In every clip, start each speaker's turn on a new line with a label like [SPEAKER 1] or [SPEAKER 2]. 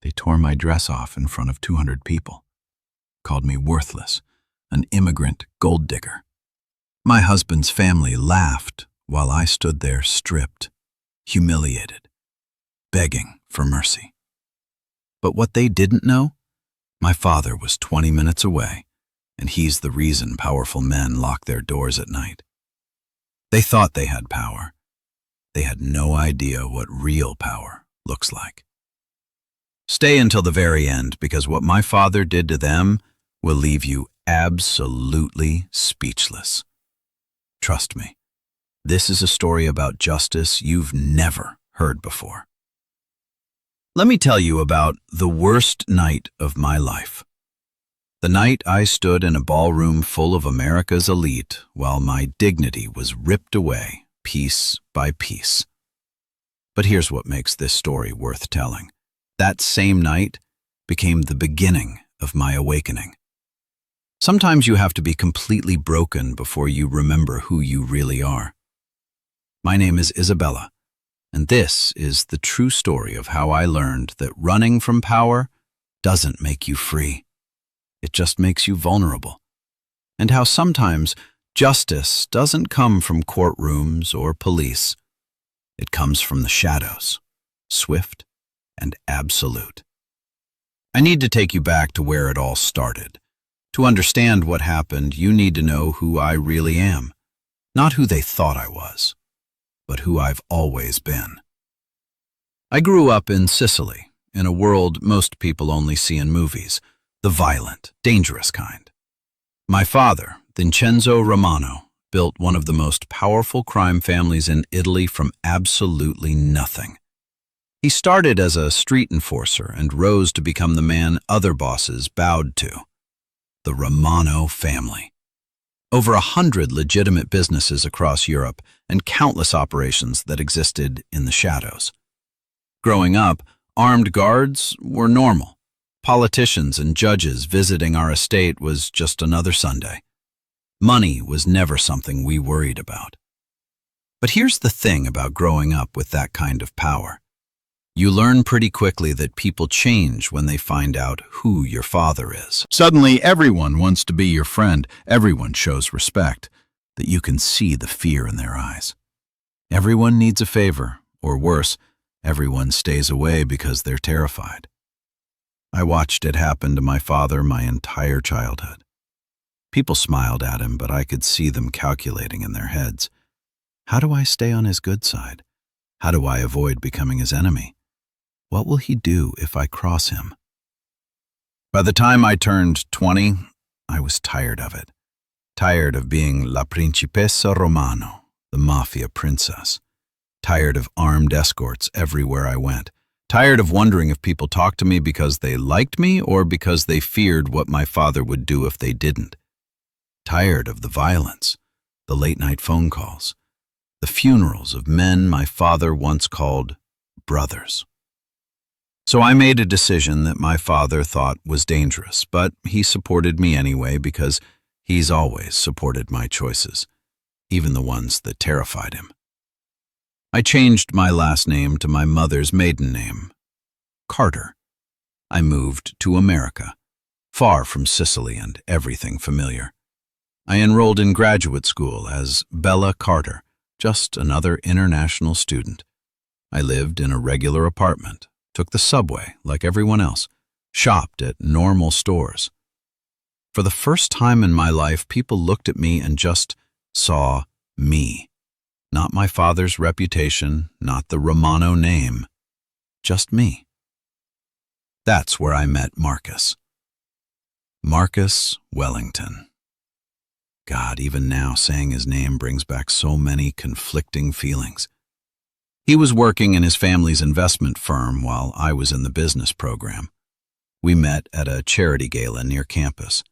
[SPEAKER 1] They tore my dress off in front of 200 people, called me worthless, an immigrant gold digger. My husband's family laughed while I stood there stripped, humiliated, begging for mercy. But what they didn't know, my father was 20 minutes away, and he's the reason powerful men lock their doors at night. They thought they had power. They had no idea what real power looks like. Stay until the very end, because what my father did to them will leave you absolutely speechless. Trust me, this is a story about justice you've never heard before. Let me tell you about the worst night of my life. The night I stood in a ballroom full of America's elite while my dignity was ripped away piece by piece. But here's what makes this story worth telling. That same night became the beginning of my awakening. Sometimes you have to be completely broken before you remember who you really are. My name is Isabella, and this is the true story of how I learned that running from power doesn't make you free. It just makes you vulnerable. And how sometimes justice doesn't come from courtrooms or police. It comes from the shadows, swift and absolute. I need to take you back to where it all started. To understand what happened, you need to know who I really am. Not who they thought I was, but who I've always been. I grew up in Sicily, in a world most people only see in movies, the violent, dangerous kind. My father, Vincenzo Romano, built one of the most powerful crime families in Italy from absolutely nothing. He started as a street enforcer and rose to become the man other bosses bowed to. The Romano family. Over 100 legitimate businesses across Europe and countless operations that existed in the shadows. Growing up, armed guards were normal. Politicians and judges visiting our estate was just another Sunday. Money was never something we worried about. But here's the thing about growing up with that kind of power. You learn pretty quickly that people change when they find out who your father is. Suddenly, everyone wants to be your friend. Everyone shows respect, that you can see the fear in their eyes. Everyone needs a favor, or worse, everyone stays away because they're terrified. I watched it happen to my father my entire childhood. People smiled at him, but I could see them calculating in their heads. How do I stay on his good side? How do I avoid becoming his enemy? What will he do if I cross him? By the time I turned 20, I was tired of it. Tired of being La Principessa Romano, the Mafia princess. Tired of armed escorts everywhere I went. Tired of wondering if people talked to me because they liked me or because they feared what my father would do if they didn't. Tired of the violence, the late-night phone calls, the funerals of men my father once called brothers. So I made a decision that my father thought was dangerous, but he supported me anyway because he's always supported my choices, even the ones that terrified him. I changed my last name to my mother's maiden name, Carter. I moved to America, far from Sicily and everything familiar. I enrolled in graduate school as Bella Carter, just another international student. I lived in a regular apartment, took the subway like everyone else, shopped at normal stores. For the first time in my life, people looked at me and just saw me. Not my father's reputation, not the Romano name, just me. That's where I met Marcus. Marcus Wellington. God, even now saying his name brings back so many conflicting feelings. He was working in his family's investment firm while I was in the business program. We met at a charity gala near campus.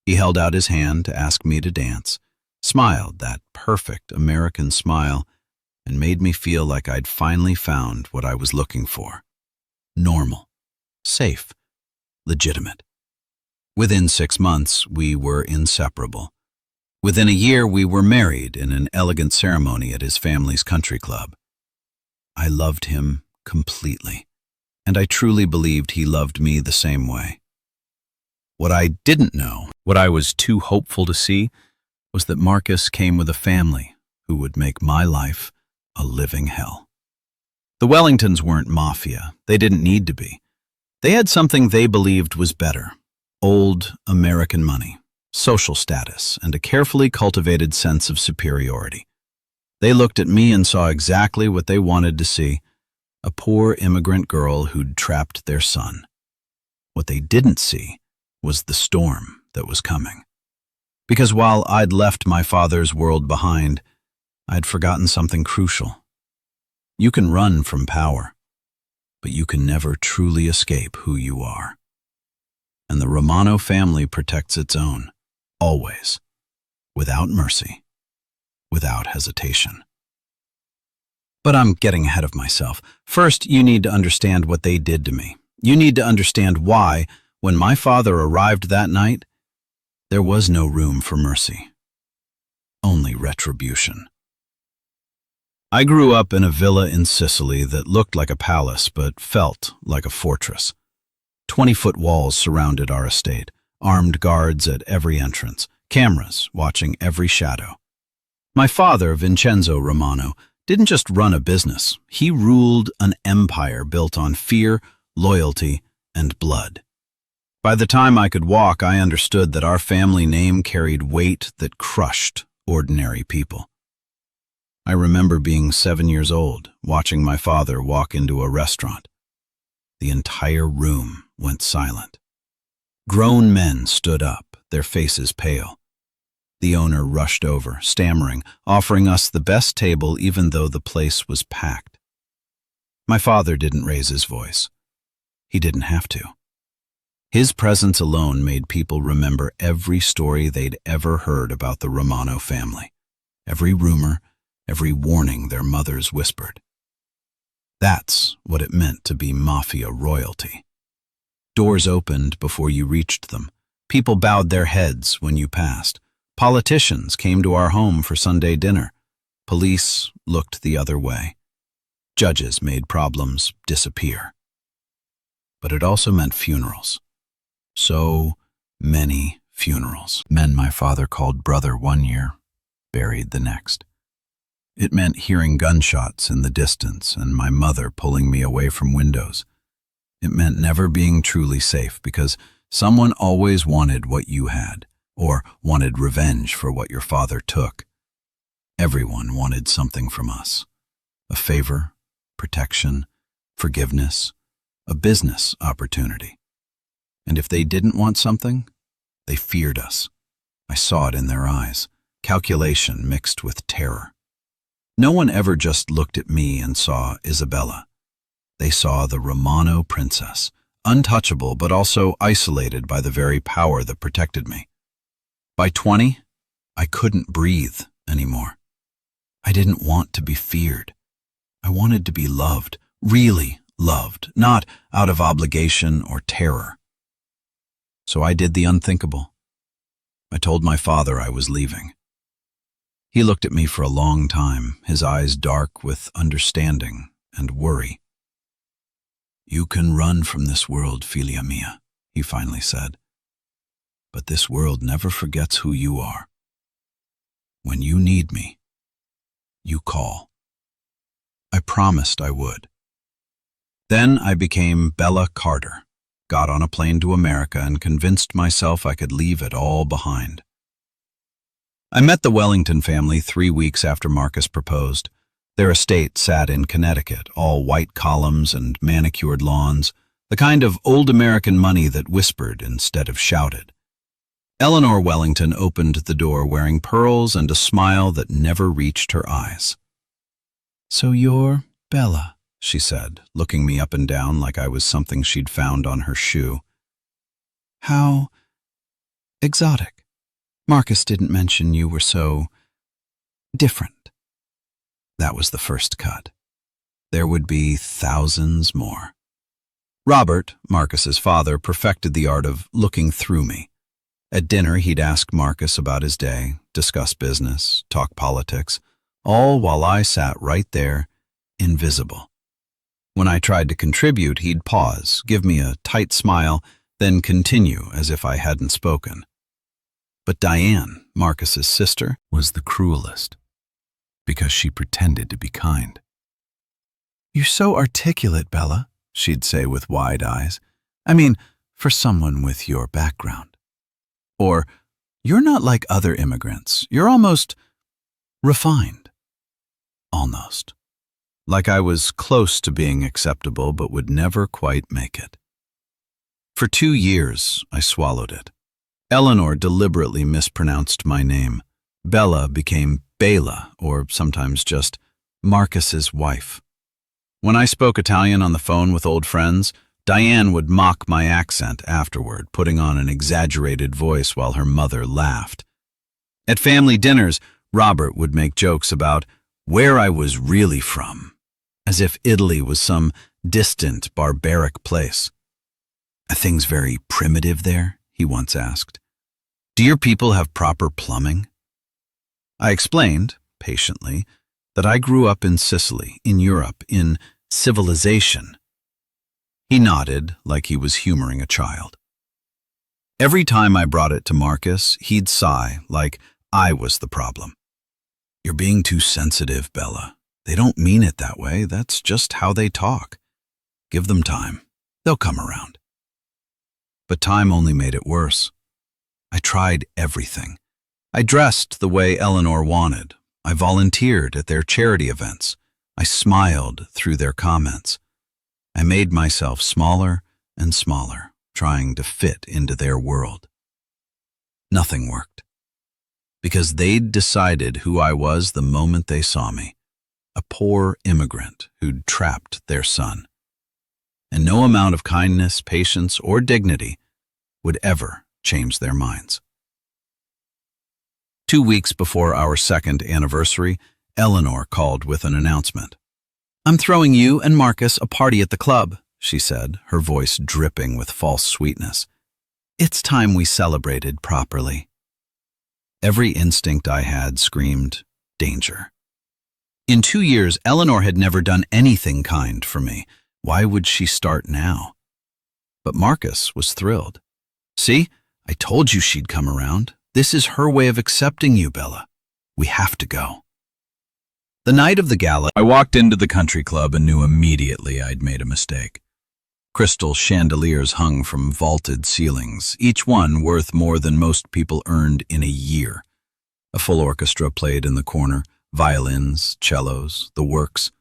[SPEAKER 1] He held out his hand to ask me to dance, smiled that perfect American smile, and made me feel like I'd finally found what I was looking for. Normal, safe, legitimate. Within 6 months, we were inseparable. Within a year, we were married in an elegant ceremony at his family's country club. I loved him completely, and I truly believed he loved me the same way. What I didn't know, what I was too hopeful to see, was that Marcus came with a family who would make my life a living hell. The Wellingtons weren't Mafia. They didn't need to be. They had something they believed was better: old American money, social status, and a carefully cultivated sense of superiority. They looked at me and saw exactly what they wanted to see: a poor immigrant girl who'd trapped their son. What they didn't see was the storm that was coming. Because while I'd left my father's world behind, I'd forgotten something crucial. You can run from power, but you can never truly escape who you are. And the Romano family protects its own, always, without mercy, without hesitation. But I'm getting ahead of myself. First, you need to understand what they did to me. You need to understand why, when my father arrived that night, there was no room for mercy, only retribution. I grew up in a villa in Sicily that looked like a palace but felt like a fortress. 20-foot walls surrounded our estate, armed guards at every entrance, cameras watching every shadow. My father, Vincenzo Romano, didn't just run a business. He ruled an empire built on fear, loyalty, and blood. By the time I could walk, I understood that our family name carried weight that crushed ordinary people. I remember being 7 years old, watching my father walk into a restaurant. The entire room went silent. Grown men stood up, their faces pale. The owner rushed over, stammering, offering us the best table even though the place was packed. My father didn't raise his voice. He didn't have to. His presence alone made people remember every story they'd ever heard about the Romano family, every rumor, every warning their mothers whispered. That's what it meant to be Mafia royalty. Doors opened before you reached them. People bowed their heads when you passed. Politicians came to our home for Sunday dinner. Police looked the other way. Judges made problems disappear. But it also meant funerals. So many funerals. Men my father called brother one year, buried the next. It meant hearing gunshots in the distance and my mother pulling me away from windows. It meant never being truly safe because someone always wanted what you had, or wanted revenge for what your father took. Everyone wanted something from us: a favor, protection, forgiveness, a business opportunity. And if they didn't want something, they feared us. I saw it in their eyes, calculation mixed with terror. No one ever just looked at me and saw Isabella. They saw the Romano princess, untouchable but also isolated by the very power that protected me. By 20, I couldn't breathe anymore. I didn't want to be feared. I wanted to be loved, really loved, not out of obligation or terror. So I did the unthinkable. I told my father I was leaving. He looked at me for a long time, his eyes dark with understanding and worry. "You can run from this world, figlia mia," he finally said. "But this world never forgets who you are. When you need me, you call." I promised I would. Then I became Bella Carter, got on a plane to America, and convinced myself I could leave it all behind. I met the Wellington family 3 weeks after Marcus proposed. Their estate sat in Connecticut, all white columns and manicured lawns, the kind of old American money that whispered instead of shouted. Eleanor Wellington opened the door wearing pearls and a smile that never reached her eyes. "So you're Bella," she said, looking me up and down like I was something she'd found on her shoe. "How exotic. Marcus didn't mention you were so different." That was the first cut. There would be thousands more. Robert, Marcus's father, perfected the art of looking through me. At dinner, he'd ask Marcus about his day, discuss business, talk politics, all while I sat right there, invisible. When I tried to contribute, he'd pause, give me a tight smile, then continue as if I hadn't spoken. But Diane, Marcus's sister, was the cruelest, because she pretended to be kind. "You're so articulate, Bella," she'd say with wide eyes. "I mean, for someone with your background." Or, "You're not like other immigrants. You're almost refined." Almost. Like I was close to being acceptable but would never quite make it. For 2 years, I swallowed it. Eleanor deliberately mispronounced my name. Bella became Bela, or sometimes just Marcus's wife. When I spoke Italian on the phone with old friends, Diane would mock my accent afterward, putting on an exaggerated voice while her mother laughed. At family dinners, Robert would make jokes about where I was really from, as if Italy was some distant, barbaric place. "Are things very primitive there?" he once asked. "Do your people have proper plumbing?" I explained, patiently, that I grew up in Sicily, in Europe, in civilization. He nodded like he was humoring a child. Every time I brought it to Marcus, he'd sigh like I was the problem. "You're being too sensitive, Bella. They don't mean it that way. That's just how they talk. Give them time. They'll come around." But time only made it worse. I tried everything. I dressed the way Eleanor wanted. I volunteered at their charity events. I smiled through their comments. I made myself smaller and smaller, trying to fit into their world. Nothing worked. Because they'd decided who I was the moment they saw me. A poor immigrant who'd trapped their son. And no amount of kindness, patience, or dignity would ever change their minds. 2 weeks before our second anniversary, Eleanor called with an announcement. "I'm throwing you and Marcus a party at the club," she said, her voice dripping with false sweetness. "It's time we celebrated properly." Every instinct I had screamed, danger. In 2 years, Eleanor had never done anything kind for me. Why would she start now? But Marcus was thrilled. "See, I told you she'd come around. This is her way of accepting you, Bella. We have to go." The night of the gala, I walked into the country club and knew immediately I'd made a mistake. Crystal chandeliers hung from vaulted ceilings, each one worth more than most people earned in a year. A full orchestra played in the corner, violins, cellos, the works.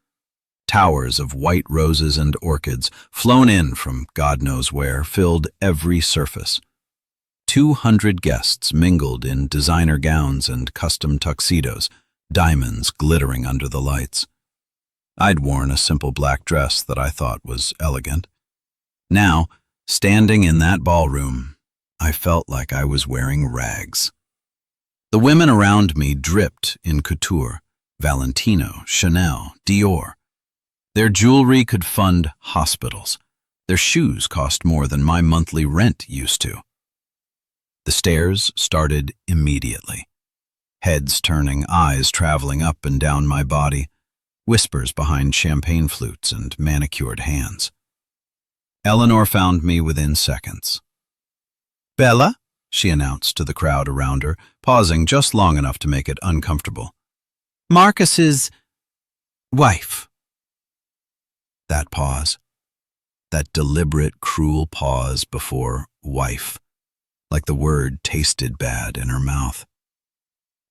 [SPEAKER 1] Towers of white roses and orchids, flown in from God knows where, filled every surface. 200 guests mingled in designer gowns and custom tuxedos, diamonds glittering under the lights. I'd worn a simple black dress that I thought was elegant. Now, standing in that ballroom, I felt like I was wearing rags. The women around me dripped in couture, Valentino, Chanel, Dior. Their jewelry could fund hospitals. Their shoes cost more than my monthly rent used to. The stares started immediately. Heads turning, eyes traveling up and down my body, whispers behind champagne flutes and manicured hands. Eleanor found me within seconds. "Bella?" she announced to the crowd around her, pausing just long enough to make it uncomfortable. "Marcus's wife." That pause. That deliberate, cruel pause before wife, like the word tasted bad in her mouth.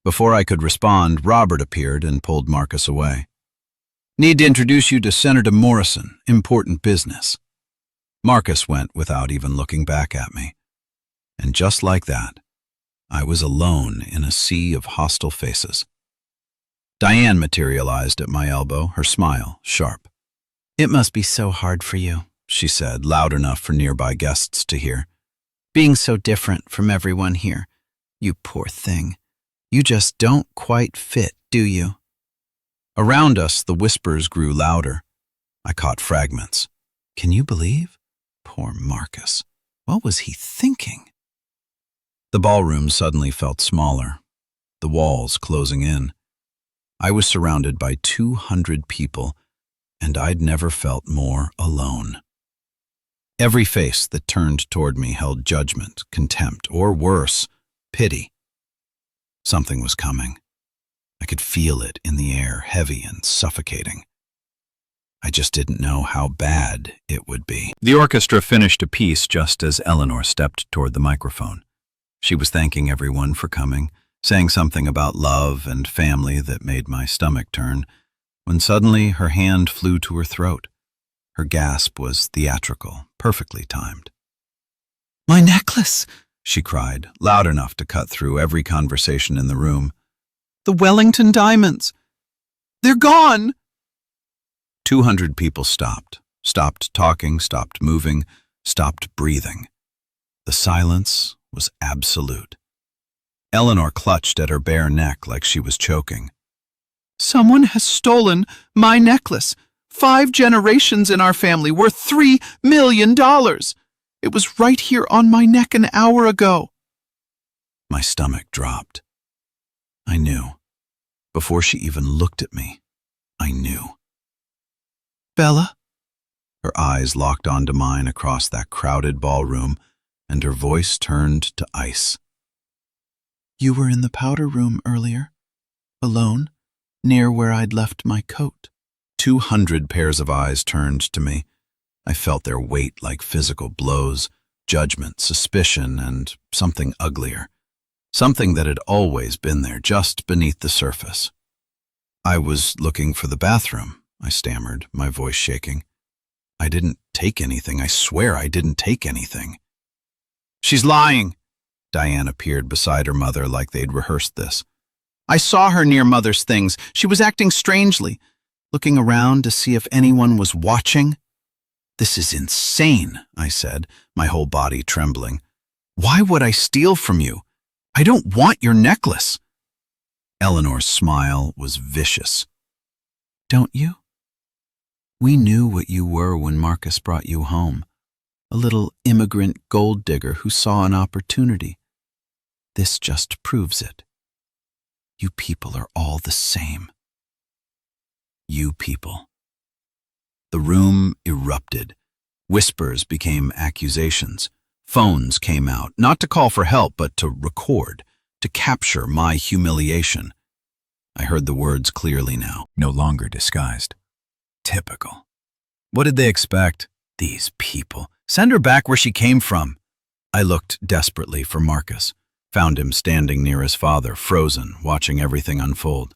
[SPEAKER 1] Before I could respond, Robert appeared and pulled Marcus away. "Need to introduce you to Senator Morrison, important business." Marcus went without even looking back at me. And just like that, I was alone in a sea of hostile faces. Diane materialized at my elbow, her smile sharp. "It must be so hard for you," she said, loud enough for nearby guests to hear. "Being so different from everyone here. You poor thing. You just don't quite fit, do you?" Around us, the whispers grew louder. I caught fragments. "Can you believe? Poor Marcus. What was he thinking?" The ballroom suddenly felt smaller, the walls closing in. I was surrounded by 200 people, and I'd never felt more alone. Every face that turned toward me held judgment, contempt, or worse, pity. Something was coming. I could feel it in the air, heavy and suffocating. I just didn't know how bad it would be. The orchestra finished a piece just as Eleanor stepped toward the microphone. She was thanking everyone for coming, saying something about love and family that made my stomach turn, when suddenly her hand flew to her throat. Her gasp was theatrical, perfectly timed. "My necklace!" she cried, loud enough to cut through every conversation in the room. "The Wellington diamonds! They're gone!" 200 people stopped talking, stopped moving, stopped breathing. The silence was absolute. Eleanor clutched at her bare neck like she was choking. "Someone has stolen my necklace. 5 generations in our family, worth $3 million. It was right here on my neck an hour ago." My stomach dropped. I knew. Before she even looked at me, I knew. "Bella?" Her eyes locked onto mine across that crowded ballroom, and her voice turned to ice. "You were in the powder room earlier, alone, near where I'd left my coat." 200 pairs of eyes turned to me. I felt their weight like physical blows, judgment, suspicion, and something uglier. Something that had always been there, just beneath the surface. "I was looking for the bathroom," I stammered, my voice shaking. "I didn't take anything. I swear I didn't take anything." "She's lying!" Diane appeared beside her mother like they'd rehearsed this. "I saw her near Mother's things. She was acting strangely, looking around to see if anyone was watching." "This is insane," I said, my whole body trembling. "Why would I steal from you? I don't want your necklace." Eleanor's smile was vicious. "Don't you? We knew what you were when Marcus brought you home. A little immigrant gold digger who saw an opportunity. This just proves it. You people are all the same." You people. The room erupted. Whispers became accusations. Phones came out, not to call for help, but to record, to capture my humiliation. I heard the words clearly now, no longer disguised. Typical. What did they expect? These people. Send her back where she came from. I looked desperately for Marcus, found him standing near his father, frozen, watching everything unfold.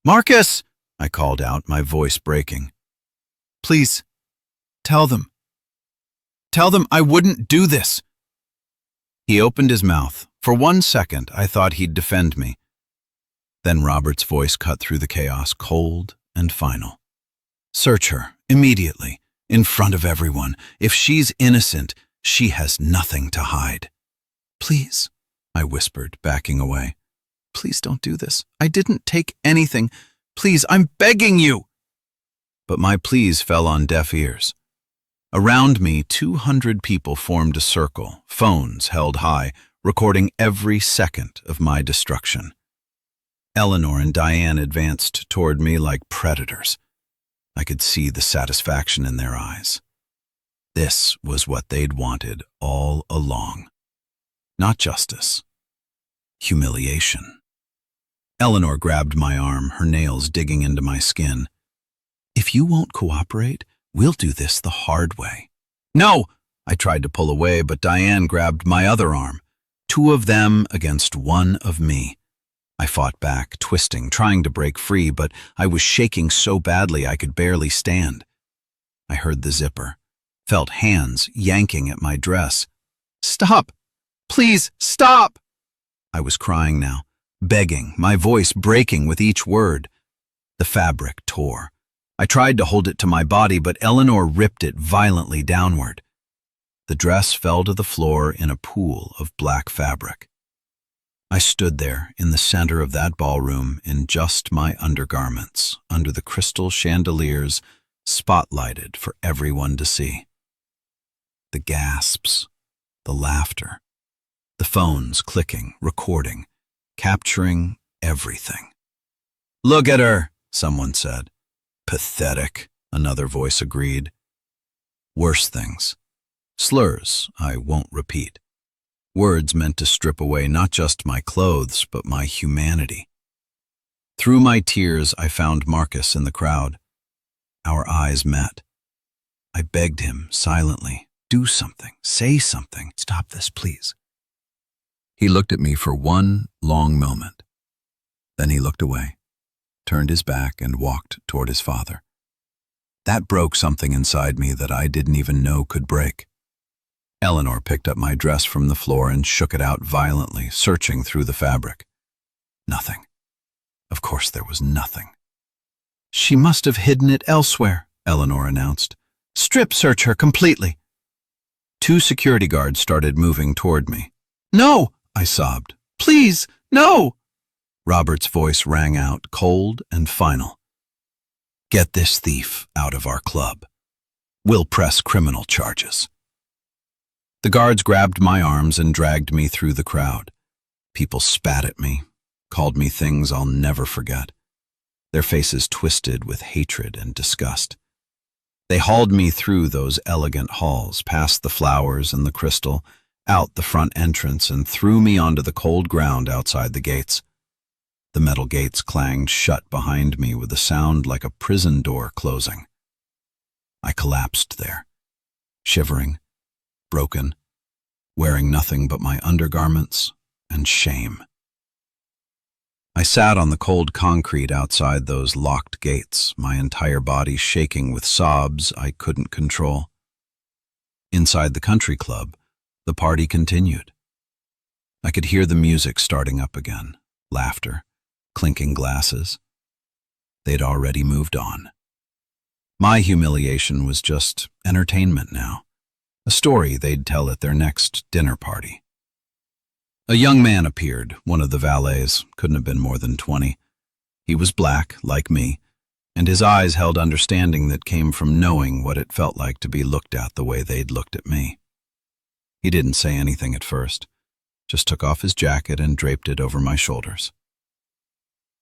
[SPEAKER 1] "Marcus!" I called out, my voice breaking. "Please, tell them. Tell them I wouldn't do this." He opened his mouth. For 1 second, I thought he'd defend me. Then Robert's voice cut through the chaos, cold and final. "Search her, immediately, in front of everyone. If she's innocent, she has nothing to hide." "Please," I whispered, backing away. "Please don't do this. I didn't take anything. Please, I'm begging you." But my pleas fell on deaf ears. Around me, 200 people formed a circle, phones held high, recording every second of my destruction. Eleanor and Diane advanced toward me like predators. I could see the satisfaction in their eyes. This was what they'd wanted all along. Not justice. Humiliation. Eleanor grabbed my arm, her nails digging into my skin. "If you won't cooperate, we'll do this the hard way." "No!" I tried to pull away, but Diane grabbed my other arm. 2 of them against 1 of me. I fought back, twisting, trying to break free, but I was shaking so badly I could barely stand. I heard the zipper, felt hands yanking at my dress. "Stop! Please, stop!" I was crying now, begging, my voice breaking with each word. The fabric tore. I tried to hold it to my body, but Eleanor ripped it violently downward. The dress fell to the floor in a pool of black fabric. I stood there in the center of that ballroom in just my undergarments, under the crystal chandeliers, spotlighted for everyone to see. The gasps, the laughter, the phones clicking, recording, capturing everything. "Look at her," someone said. "Pathetic." another voice agreed. Worse things. Slurs I won't repeat. Words meant to strip away not just my clothes, but my humanity. Through my tears, I found Marcus in the crowd. Our eyes met. I begged him silently, do something, say something, stop this, please. He looked at me for one long moment. Then he looked away, turned his back, and walked toward his father. That broke something inside me that I didn't even know could break. Eleanor picked up my dress from the floor and shook it out violently, searching through the fabric. Nothing. Of course there was nothing. She must have hidden it elsewhere, Eleanor announced. Strip search her completely. 2 security guards started moving toward me. No, I sobbed. Please, no! Robert's voice rang out, cold and final. Get this thief out of our club. We'll press criminal charges. The guards grabbed my arms and dragged me through the crowd. People spat at me, called me things I'll never forget. Their faces twisted with hatred and disgust. They hauled me through those elegant halls, past the flowers and the crystal, out the front entrance, and threw me onto the cold ground outside the gates. The metal gates clanged shut behind me with a sound like a prison door closing. I collapsed there, shivering, broken, wearing nothing but my undergarments and shame. I sat on the cold concrete outside those locked gates, my entire body shaking with sobs I couldn't control. Inside the country club, the party continued. I could hear the music starting up again, laughter, clinking glasses. They'd already moved on. My humiliation was just entertainment now, a story they'd tell at their next dinner party. A young man appeared, one of the valets, couldn't have been more than 20. He was black, like me, and his eyes held understanding that came from knowing what it felt like to be looked at the way they'd looked at me. He didn't say anything at first, just took off his jacket and draped it over my shoulders.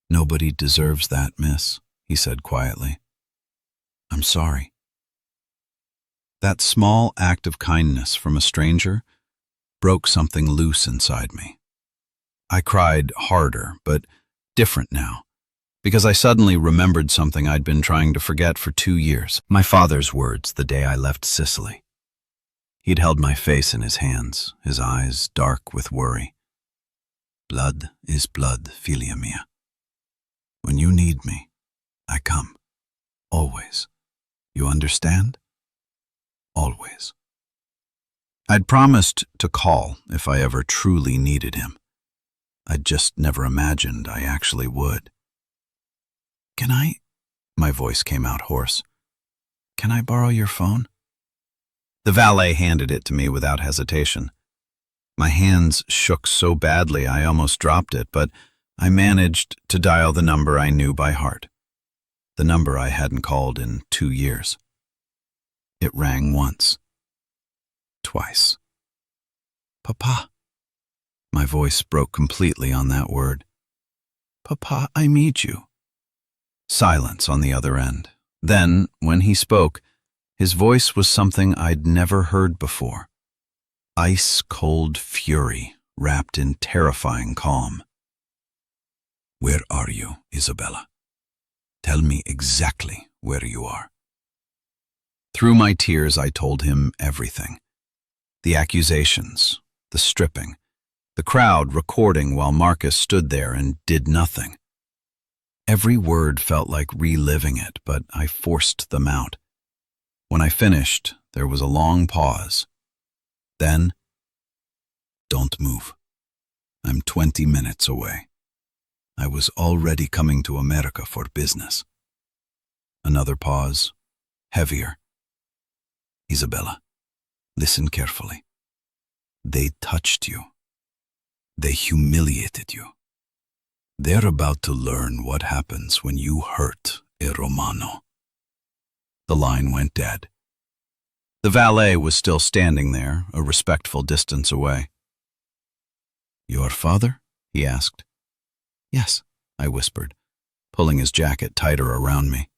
[SPEAKER 1] Nobody deserves that, miss, he said quietly. I'm sorry. That small act of kindness from a stranger broke something loose inside me. I cried harder, but different now, because I suddenly remembered something I'd been trying to forget for 2 years, my father's words the day I left Sicily. He'd held my face in his hands, his eyes dark with worry. Blood is blood, filia mia. When you need me, I come. Always. You understand? Always. I'd promised to call if I ever truly needed him. I'd just never imagined I actually would. Can I? My voice came out hoarse. Can I borrow your phone? The valet handed it to me without hesitation. My hands shook so badly I almost dropped it, but I managed to dial the number I knew by heart, the number I hadn't called in 2 years. It rang once, twice. Papa. My voice broke completely on that word. Papa, I need you. Silence on the other end. Then, when he spoke, his voice was something I'd never heard before. Ice-cold fury wrapped in terrifying calm. Where are you, Isabella? Tell me exactly where you are. Through my tears, I told him everything. The accusations, the stripping, the crowd recording while Marcus stood there and did nothing. Every word felt like reliving it, but I forced them out. When I finished, there was a long pause. Then, don't move. I'm 20 minutes away. I was already coming to America for business. Another pause, heavier. Isabella, listen carefully. They touched you. They humiliated you. They're about to learn what happens when you hurt a Romano. The line went dead. The valet was still standing there, a respectful distance away. Your father? He asked. Yes, I whispered, pulling his jacket tighter around me.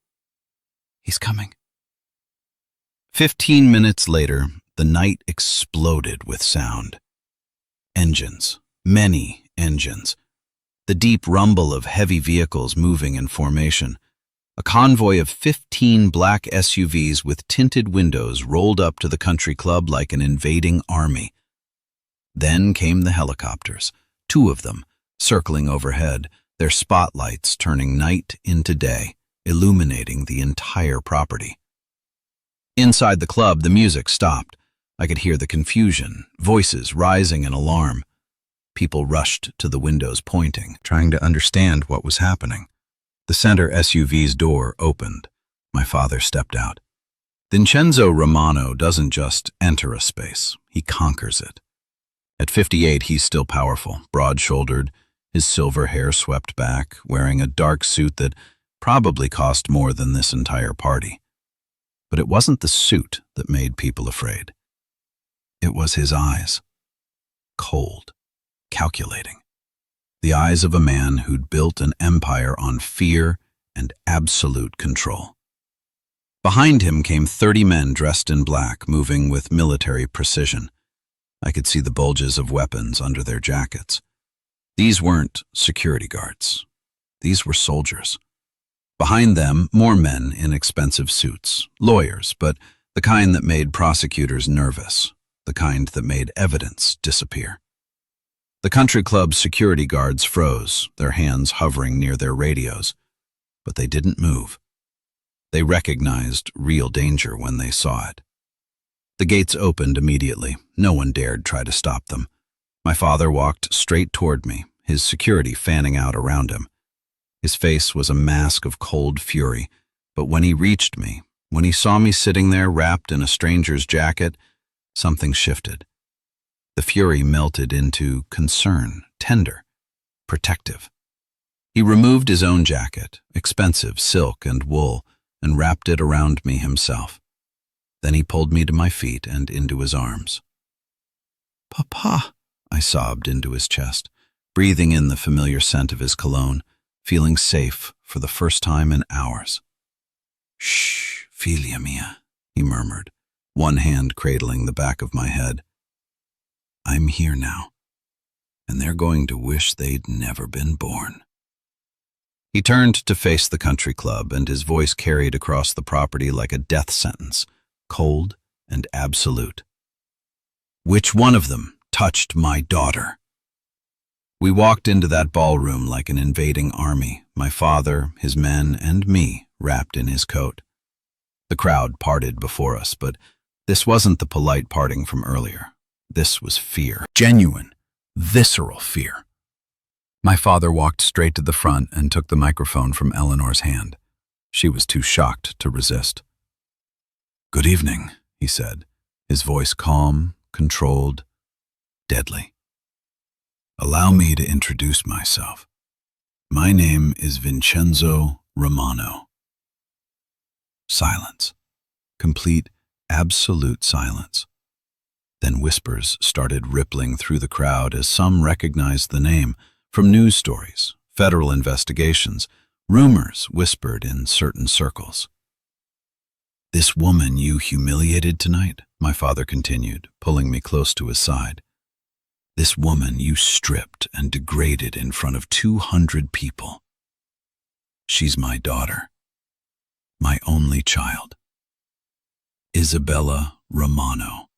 [SPEAKER 1] He's coming, 15 minutes later, the night exploded with sound. Engines, many engines. The deep rumble of heavy vehicles moving in formation. A convoy of 15 black SUVs with tinted windows rolled up to the country club like an invading army. Then came the helicopters, 2 of them, circling overhead, their spotlights turning night into day, illuminating the entire property. Inside the club, the music stopped. I could hear the confusion, voices rising in alarm. People rushed to the windows pointing, trying to understand what was happening. The center SUV's door opened. My father stepped out. Vincenzo Romano doesn't just enter a space, he conquers it. At 58, he's still powerful, broad-shouldered, his silver hair swept back, wearing a dark suit that probably cost more than this entire party. But it wasn't the suit that made people afraid. It was his eyes. Cold, calculating. The eyes of a man who'd built an empire on fear and absolute control. Behind him came 30 men dressed in black, moving with military precision. I could see the bulges of weapons under their jackets. These weren't security guards. These were soldiers. Behind them, more men in expensive suits, lawyers, but the kind that made prosecutors nervous, the kind that made evidence disappear. The country club's security guards froze, their hands hovering near their radios, but they didn't move. They recognized real danger when they saw it. The gates opened immediately. No one dared try to stop them. My father walked straight toward me, his security fanning out around him. His face was a mask of cold fury, but when he reached me, when he saw me sitting there wrapped in a stranger's jacket, something shifted. The fury melted into concern, tender, protective. He removed his own jacket, expensive silk and wool, and wrapped it around me himself. Then he pulled me to my feet and into his arms. "Papa," I sobbed into his chest, breathing in the familiar scent of his cologne, feeling safe for the first time in hours. "Shh, figlia mia," he murmured, one hand cradling the back of my head. "I'm here now, and they're going to wish they'd never been born." He turned to face the country club, and his voice carried across the property like a death sentence, cold and absolute. "Which one of them touched my daughter?" We walked into that ballroom like an invading army, my father, his men, and me wrapped in his coat. The crowd parted before us, but this wasn't the polite parting from earlier. This was fear. Genuine, visceral fear. My father walked straight to the front and took the microphone from Eleanor's hand. She was too shocked to resist. "Good evening," he said, his voice calm, controlled, deadly. "Allow me to introduce myself. My name is Vincenzo Romano." Silence. Complete, absolute silence. Then whispers started rippling through the crowd as some recognized the name from news stories, federal investigations, rumors whispered in certain circles. "This woman you humiliated tonight," my father continued, pulling me close to his side. "This woman you stripped and degraded in front of 200 people. She's my daughter, my only child, Isabella Romano."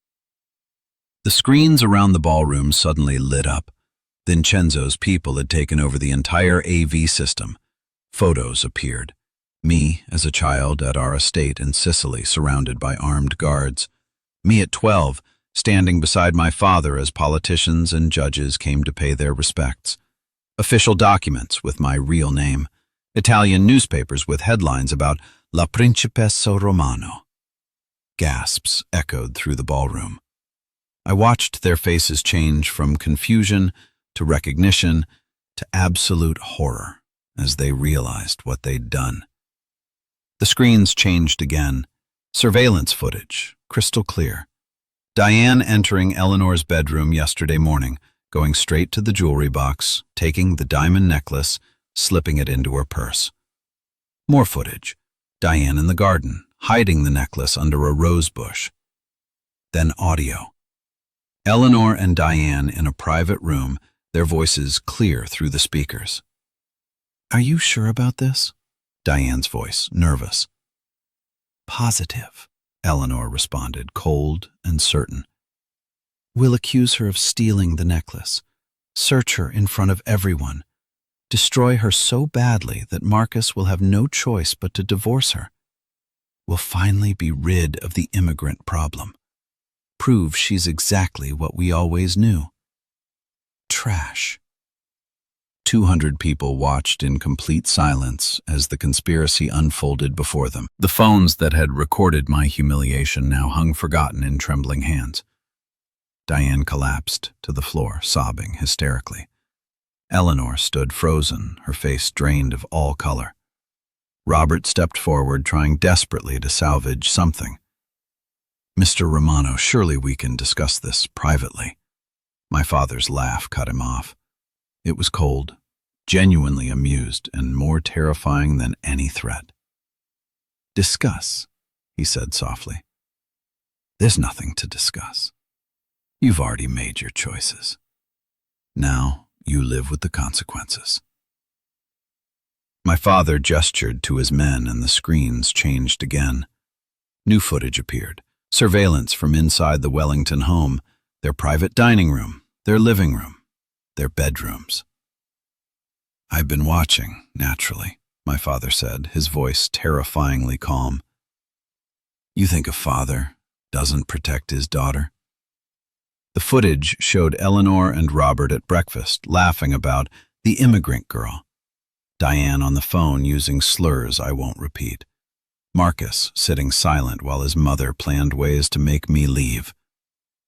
[SPEAKER 1] The screens around the ballroom suddenly lit up. Vincenzo's people had taken over the entire AV system. Photos appeared. Me as a child at our estate in Sicily, surrounded by armed guards. Me at 12, standing beside my father as politicians and judges came to pay their respects. Official documents with my real name. Italian newspapers with headlines about La Principessa Romano. Gasps echoed through the ballroom. I watched their faces change from confusion to recognition to absolute horror as they realized what they'd done. The screens changed again. Surveillance footage, crystal clear. Diane entering Eleanor's bedroom yesterday morning, going straight to the jewelry box, taking the diamond necklace, slipping it into her purse. More footage. Diane in the garden, hiding the necklace under a rose bush. Then audio. Eleanor and Diane in a private room, their voices clear through the speakers. "Are you sure about this?" Diane's voice, nervous. "Positive," Eleanor responded, cold and certain. "We'll accuse her of stealing the necklace, search her in front of everyone, destroy her so badly that Marcus will have no choice but to divorce her. We'll finally be rid of the immigrant problem. Prove she's exactly what we always knew. Trash." 200 people watched in complete silence as the conspiracy unfolded before them. The phones that had recorded my humiliation now hung forgotten in trembling hands. Diane collapsed to the floor, sobbing hysterically. Eleanor stood frozen, her face drained of all color. Robert stepped forward, trying desperately to salvage something. "Mr. Romano, surely we can discuss this privately." My father's laugh cut him off. It was cold, genuinely amused, and more terrifying than any threat. "Discuss," he said softly. "There's nothing to discuss. You've already made your choices. Now you live with the consequences." My father gestured to his men, and the screens changed again. New footage appeared. Surveillance from inside the Wellington home, their private dining room, their living room, their bedrooms. "I've been watching, naturally," my father said, his voice terrifyingly calm. "You think a father doesn't protect his daughter?" The footage showed Eleanor and Robert at breakfast, laughing about the immigrant girl. Diane on the phone using slurs I won't repeat. Marcus sitting silent while his mother planned ways to make me leave.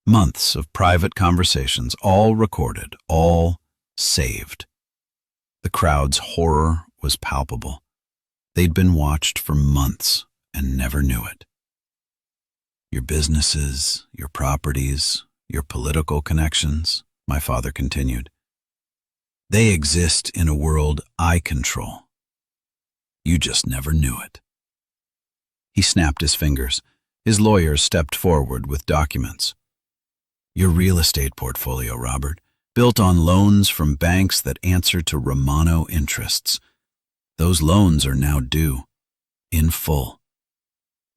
[SPEAKER 1] Months of private conversations, all recorded, all saved. The crowd's horror was palpable. They'd been watched for months and never knew it. "Your businesses, your properties, your political connections," my father continued. "They exist in a world I control. You just never knew it." He snapped his fingers. His lawyers stepped forward with documents. "Your real estate portfolio, Robert, built on loans from banks that answer to Romano interests. Those loans are now due, in full,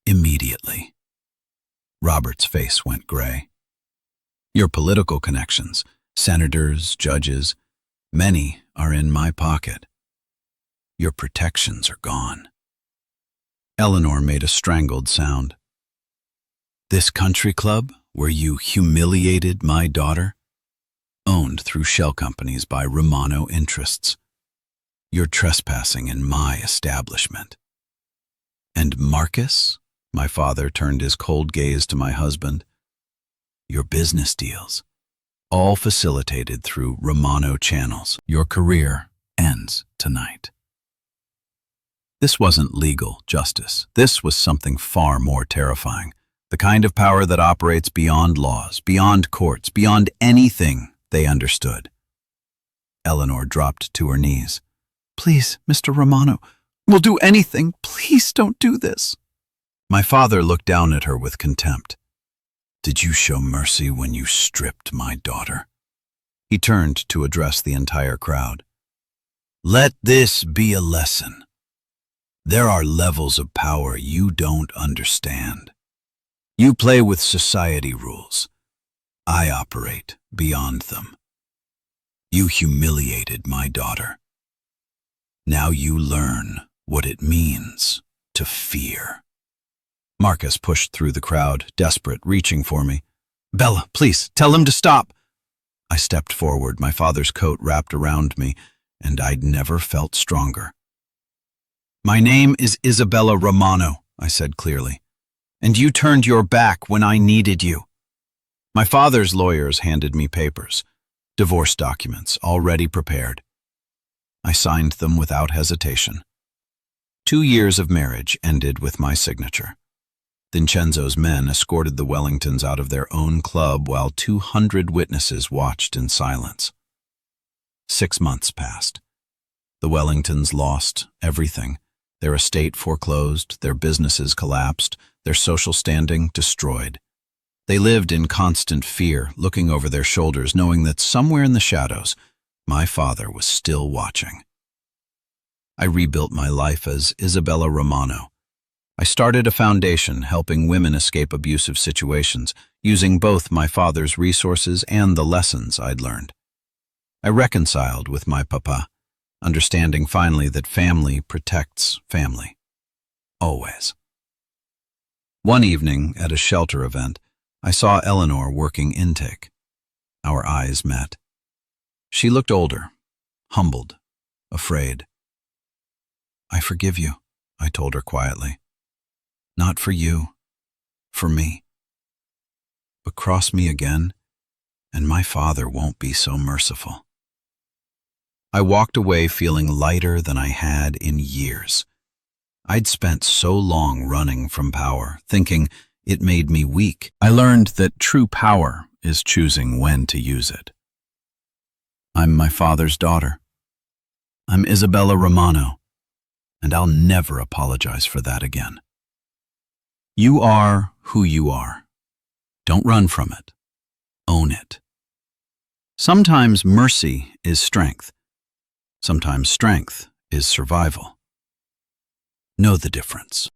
[SPEAKER 1] immediately." Robert's face went gray. "Your political connections, senators, judges, many are in my pocket. Your protections are gone." Eleanor made a strangled sound. "This country club, where you humiliated my daughter, owned through shell companies by Romano interests. You're trespassing in my establishment. And Marcus," my father turned his cold gaze to my husband, "your business deals, all facilitated through Romano channels. Your career ends tonight." This wasn't legal justice. This was something far more terrifying. The kind of power that operates beyond laws, beyond courts, beyond anything they understood. Eleanor dropped to her knees. "Please, Mr. Romano, we'll do anything. Please don't do this." My father looked down at her with contempt. "Did you show mercy when you stripped my daughter?" He turned to address the entire crowd. "Let this be a lesson. There are levels of power you don't understand. You play with society rules. I operate beyond them. You humiliated my daughter. Now you learn what it means to fear." Marcus pushed through the crowd, desperate, reaching for me. "Bella, please, tell him to stop." I stepped forward, my father's coat wrapped around me, and I'd never felt stronger. "My name is Isabella Romano," I said clearly, "and you turned your back when I needed you." My father's lawyers handed me papers, divorce documents already prepared. I signed them without hesitation. 2 years of marriage ended with my signature. Vincenzo's men escorted the Wellingtons out of their own club while 200 witnesses watched in silence. 6 months passed. The Wellingtons lost everything, their estate foreclosed, their businesses collapsed, their social standing destroyed. They lived in constant fear, looking over their shoulders, knowing that somewhere in the shadows, my father was still watching. I rebuilt my life as Isabella Romano. I started a foundation helping women escape abusive situations, using both my father's resources and the lessons I'd learned. I reconciled with my papa, understanding finally that family protects family. Always. One evening at a shelter event, I saw Eleanor working intake. Our eyes met. She looked older, humbled, afraid. "I forgive you," I told her quietly. "Not for you, for me. But cross me again, and my father won't be so merciful." I walked away feeling lighter than I had in years. I'd spent so long running from power, thinking it made me weak. I learned that true power is choosing when to use it. I'm my father's daughter. I'm Isabella Romano, and I'll never apologize for that again. You are who you are. Don't run from it. Own it. Sometimes mercy is strength. Sometimes strength is survival. Know the difference.